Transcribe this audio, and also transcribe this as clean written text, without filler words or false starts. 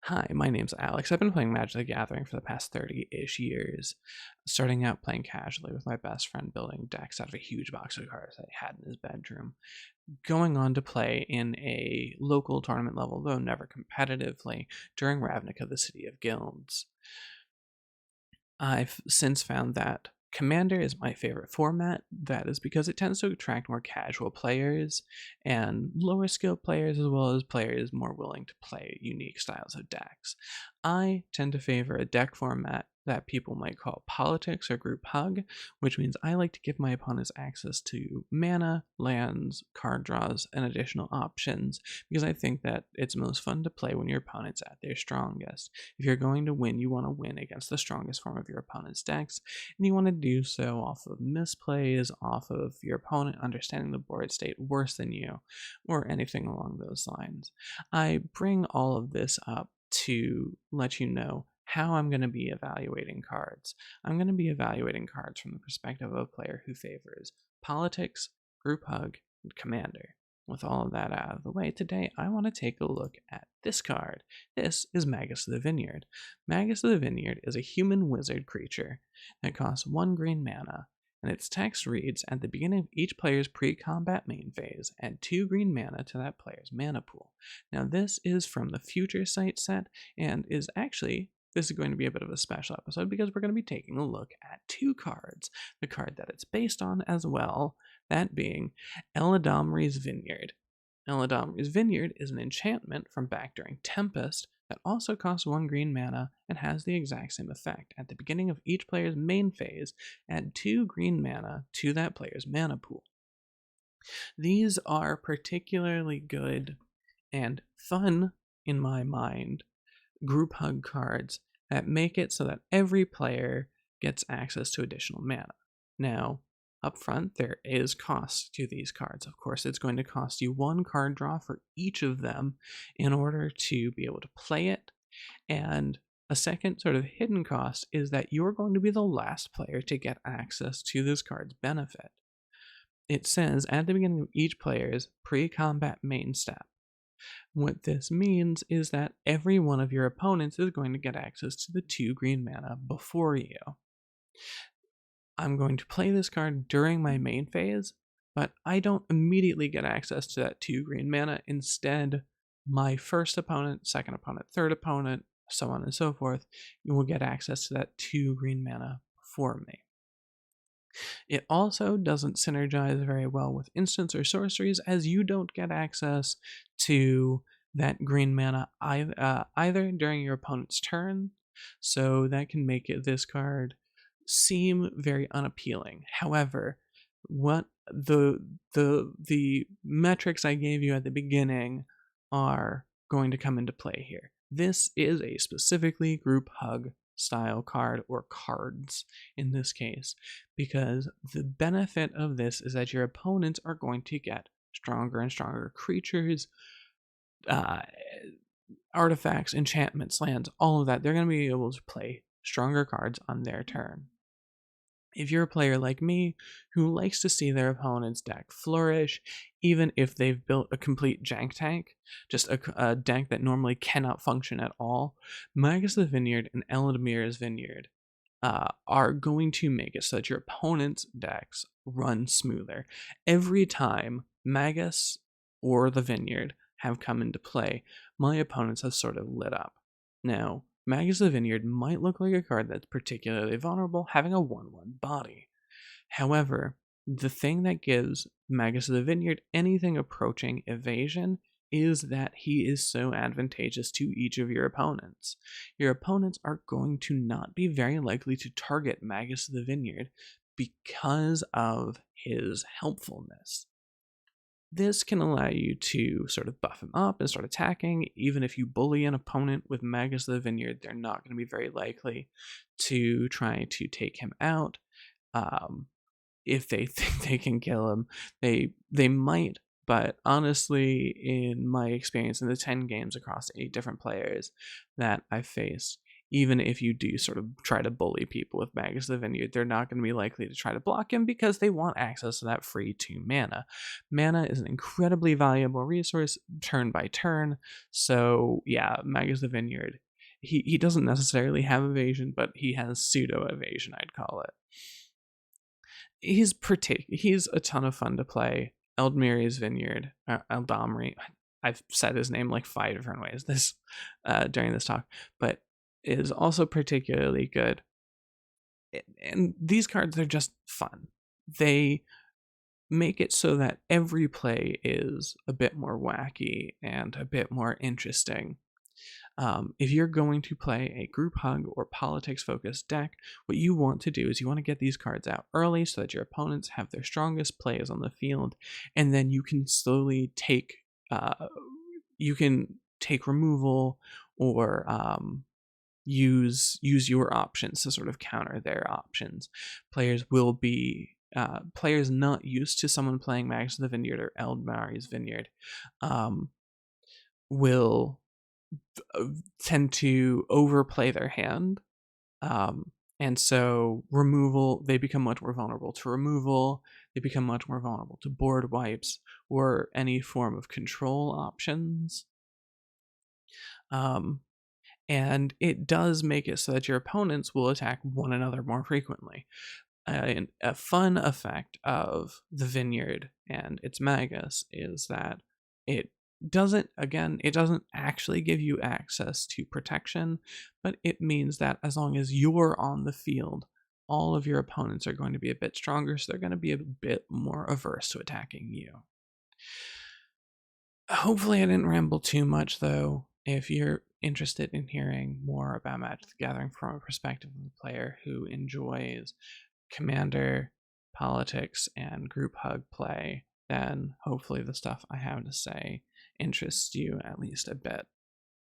Hi, my name's Alex. I've been playing Magic the Gathering for the past 30-ish years, starting out playing casually with my best friend building decks out of a huge box of cards that he had in his bedroom, going on to play in a local tournament level, though never competitively, during Ravnica, the City of Guilds. I've since found that Commander is my favorite format. That is because it tends to attract more casual players and lower skill players, as well as players more willing to play unique styles of decks. I tend to favor a deck format that people might call politics or group hug, which means I like to give my opponents access to mana, lands, card draws, and additional options because I think that it's most fun to play when your opponent's at their strongest. If you're going to win, you want to win against the strongest form of your opponent's decks, and you want to do so off of misplays, off of your opponent understanding the board state worse than you, or anything along those lines. I bring all of this up to let you know how I'm going to be evaluating cards. I'm going to be evaluating cards from the perspective of a player who favors politics, group hug, and commander. With all of that out of the way, today I want to take a look at this card. This is Magus of the Vineyard. Magus of the Vineyard is a human wizard creature that costs 1 green mana, and its text reads, at the beginning of each player's pre-combat main phase, add 2 green mana to that player's mana pool. Now this is from the Future Sight set, and is actually, this is going to be a bit of a special episode because we're going to be taking a look at 2 cards. The card that it's based on as well, that being Eladamri's Vineyard. Eladamri's Vineyard is an enchantment from back during Tempest that also costs 1 green mana and has the exact same effect. At the beginning of each player's main phase, add 2 green mana to that player's mana pool. These are particularly good and fun, in my mind, group hug cards that make it so that every player gets access to additional mana. Now, up front, there is cost to these cards. Of course, it's going to cost you 1 card draw for each of them in order to be able to play it. And a second sort of hidden cost is that you're going to be the last player to get access to this card's benefit. It says at the beginning of each player's pre-combat main step. What this means is that every one of your opponents is going to get access to the 2 green mana before you. I'm going to play this card during my main phase, but I don't immediately get access to that 2 green mana. Instead, my first opponent, second opponent, third opponent, so on and so forth, you will get access to that 2 green mana before me. It also doesn't synergize very well with instants or sorceries, as you don't get access to that green mana either during your opponent's turn, so that can make this card seem very unappealing. However, what the metrics I gave you at the beginning are going to come into play here. This is a specifically group hug style card, or cards in this case, because the benefit of this is that your opponents are going to get stronger and stronger creatures, artifacts, enchantments, lands, all of that. They're going to be able to play stronger cards on their turn. If you're a player like me who likes to see their opponent's deck flourish, even if they've built a complete jank tank, just a deck that normally cannot function at all, Magus the Vineyard and Eladamir's Vineyard are going to make it so that your opponent's decks run smoother. Every time Magus or the Vineyard have come into play, my opponents have sort of lit up. Now, Magus the Vineyard might look like a card that's particularly vulnerable, having a 1/1 body. However, the thing that gives Magus the Vineyard anything approaching evasion is that he is so advantageous to each of your opponents. Your opponents are going to not be very likely to target Magus the Vineyard because of his helpfulness. This can allow you to sort of buff him up and start attacking. Even if you bully an opponent with Magus of the Vineyard, they're not going to be very likely to try to take him out. If they think they can kill him, they might. But honestly, in my experience in the 10 games across 8 different players that I've faced, even if you do sort of try to bully people with Magus of the Vineyard, they're not going to be likely to try to block him because they want access to that free 2 mana. Mana is an incredibly valuable resource turn by turn, so yeah, Magus of the Vineyard, he doesn't necessarily have evasion, but he has pseudo evasion, I'd call it. He's a ton of fun to play. Eldmiri's Vineyard, Eldamri, I've said his name like 5 different ways during this talk, but is also particularly good. And these cards are just fun. They make it so that every play is a bit more wacky and a bit more interesting. If you're going to play a group hug or politics focused deck, what you want to do is you want to get these cards out early so that your opponents have their strongest plays on the field, and then you can slowly take removal or use your options to sort of counter their options. Players not used to someone playing Magus of the Vineyard or Eldmari's Vineyard will tend to overplay their hand, and so they become much more vulnerable to removal, they become much more vulnerable to board wipes or any form of control options, and it does make it so that your opponents will attack one another more frequently. And a fun effect of the Vineyard and its Magus is that it doesn't actually give you access to protection, but it means that as long as you're on the field, all of your opponents are going to be a bit stronger, so they're going to be a bit more averse to attacking you. Hopefully I didn't ramble too much, though. If you're interested in hearing more about Magic the Gathering from a perspective of a player who enjoys Commander, politics, and group hug play, then hopefully the stuff I have to say interests you at least a bit.